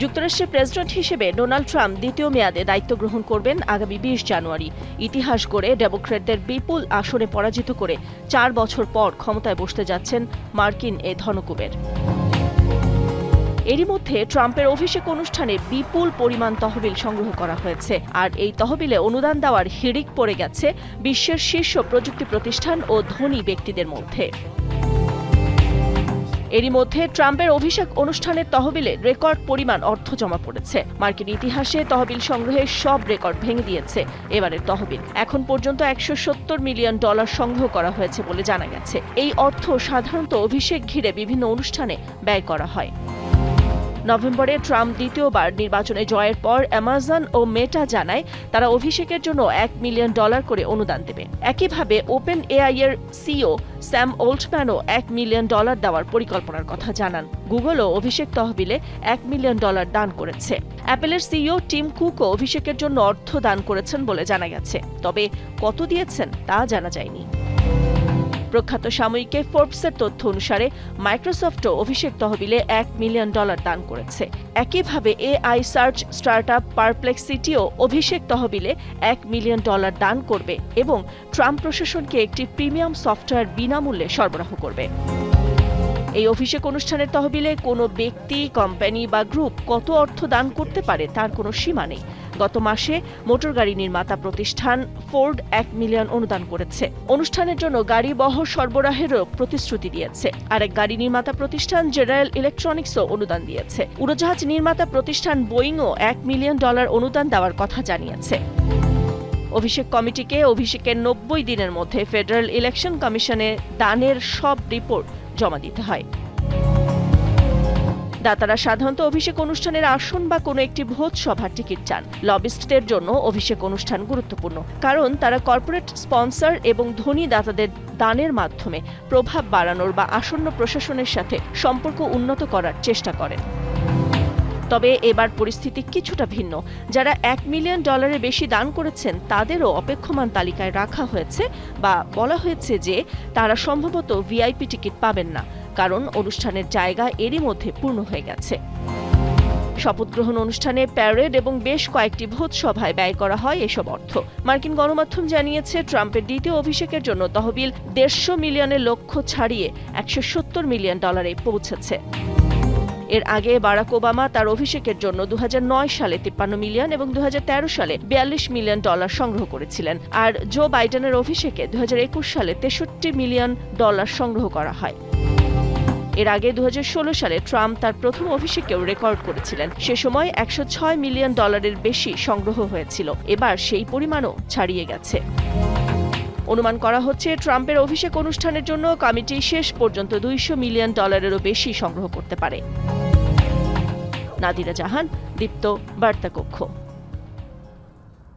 যুক্তরাষ্ট্রের প্রেসিডেন্ট হিসেবে Donald Trump দ্বিতীয় মেয়াদে দায়িত্ব গ্রহণ করবেন আগামী ২০ জানুয়ারি। ইতিহাস গড়ে ডেমোক্র্যাটদের বিপুল আসনে পরাজিত করে ৪ বছর পর ক্ষমতায় বসতে যাচ্ছেন মার্কিন এ ধনকুবের। এরই মধ্যে ট্রাম্পের অভিষেক অনুষ্ঠানে বিপুল পরিমাণ তহবিল সংগ্রহ করা হয়েছে, আর এই তহবিলে অনুদান দেওয়ার হিড়িক পড়ে গেছে বিশ্বের শীর্ষ প্রযুক্তি প্রতিষ্ঠান ও ধনী ব্যক্তিদের মধ্যে। এরই মধ্যে ট্রাম্পের অভিষেক অনুষ্ঠানের তহবিলে রেকর্ড পরিমাণ অর্থ জমা পড়েছে। মার্কিন ইতিহাসে তহবিল সংগ্রহের সব রেকর্ড ভেঙে দিয়েছে এবারের তহবিল। এখন পর্যন্ত $170 মিলিয়ন সংগ্রহ করা হয়েছে বলে জানা গেছে। এই অর্থ সাধারণত অভিষেক ঘিরে বিভিন্ন অনুষ্ঠানে ব্যয় করা হয়। নভেম্বরে ট্রাম্প দ্বিতীয়বার নির্বাচনে জয়ের পর অ্যামাজন ও মেটা জানায় তারা অভিষেকের জন্য $1 মিলিয়ন করে অনুদান দেবে। একইভাবে ওপেন এআই এর সিইও স্যাম ওল্টম্যানও $1 মিলিয়ন দেওয়ার পরিকল্পনার কথা জানান। গুগলও অভিষেক তহবিলে $1 মিলিয়ন দান করেছে। অ্যাপেলের সিইও টিম কুকও অভিষেকের জন্য অর্থ দান করেছেন বলে জানা গেছে, তবে কত দিয়েছেন তা জানা যায়নি। প্রখ্যাত সাময়িকী ফোর্বসের তথ্য অনুসারে মাইক্রোসফটও অভিষেক তহবিলে $1 মিলিয়ন দান করেছে। একইভাবে এআই সার্চ স্টার্টআপ পারপ্লেক্সিটিও অভিষেক তহবিলে $1 মিলিয়ন দান করবে এবং ট্রাম্প প্রশাসনকে একটি প্রিমিয়াম সফটওয়্যার বিনামূল্যে সরবরাহ করবে। এই অভিষেক অনুষ্ঠানের তহবিলে কোনো ব্যক্তি, কোম্পানি বা গ্রুপ কত অর্থ দান করতে পারে তার কোনো সীমা নেই। গত মাসে মোটর গাড়ি নির্মাতা প্রতিষ্ঠান ফোর্ড $1 মিলিয়ন অনুদান করেছে। অনুষ্ঠানের জন্য গাড়ি বহর সরবরাহেরও প্রতিশ্রুতি দিয়েছে। আরেক গাড়ি নির্মাতা প্রতিষ্ঠান জেনারেল ইলেকট্রনিক্সও অনুদান দিয়েছে। উড়োজাহাজ নির্মাতা প্রতিষ্ঠান বোয়িংও $1 মিলিয়ন অনুদান দেওয়ার কথা জানিয়েছে। অভিষেক কমিটিকে অভিষেকের 90 দিনের মধ্যে ফেডারেল ইলেকশন কমিশনে দানের সব রিপোর্ট জমা দিতে হয়। দাতারা সাধারণত অভিষেক অনুষ্ঠানের আসন বা কোনো একটি ভোজ সভার টিকিট চান। লবিস্টদের জন্য অভিষেক অনুষ্ঠান গুরুত্বপূর্ণ, কারণ তারা কর্পোরেট স্পন্সর এবং ধনী দাতাদের দানের মাধ্যমে প্রভাব বাড়ানোর বা আসন্ন প্রশাসনের সাথে সম্পর্ক উন্নত করার চেষ্টা করেন। তবে এবার পরিস্থিতি কিছুটা ভিন্ন। যারা $1 মিলিয়ন বেশি দান করেছেন তাদেরও অপেক্ষমান তালিকায় রাখা হয়েছে বা বলা হয়েছে যে তারা সম্ভবত ভিআইপি টিকিট পাবেন না, কারণ অনুষ্ঠানের জায়গা এরই মধ্যে পূর্ণ হয়ে গেছে। শপথ গ্রহণ অনুষ্ঠানে প্যারেড এবং বেশ কয়েকটি ভোজ সভায় ব্যয় করা হয় এসব অর্থ। মার্কিন গণমাধ্যম জানিয়েছে ট্রাম্পের দ্বিতীয় অভিষেকের জন্য তহবিল $150 মিলিয়নের লক্ষ্য ছাড়িয়ে $170 মিলিয়ন পৌঁছেছে। এর আগে বারাক ওবামা তার অভিষেকের জন্য 2009 সালে $53 মিলিয়ন এবং 2013 সালে $42 মিলিয়ন সংগ্রহ করেছিলেন, আর জো বাইডেনের অভিষেকে 2021 সালে $63 মিলিয়ন সংগ্রহ করা হয়। এর আগে 2016 সালে ট্রাম্প তার প্রথম অভিষেকেও রেকর্ড করেছিলেন। সে সময় $106 মিলিয়ন বেশি সংগ্রহ হয়েছিল। এবার সেই পরিমাণও ছাড়িয়ে গেছে। অনুমান করা হচ্ছে ট্রাম্পের অভিষেক অনুষ্ঠানের জন্য কমিটি শেষ পর্যন্ত $200 মিলিয়ন বেশি সংগ্রহ করতে পারে। নাদিরা জাহান, দীপ্ত বার্তা কক্ষ।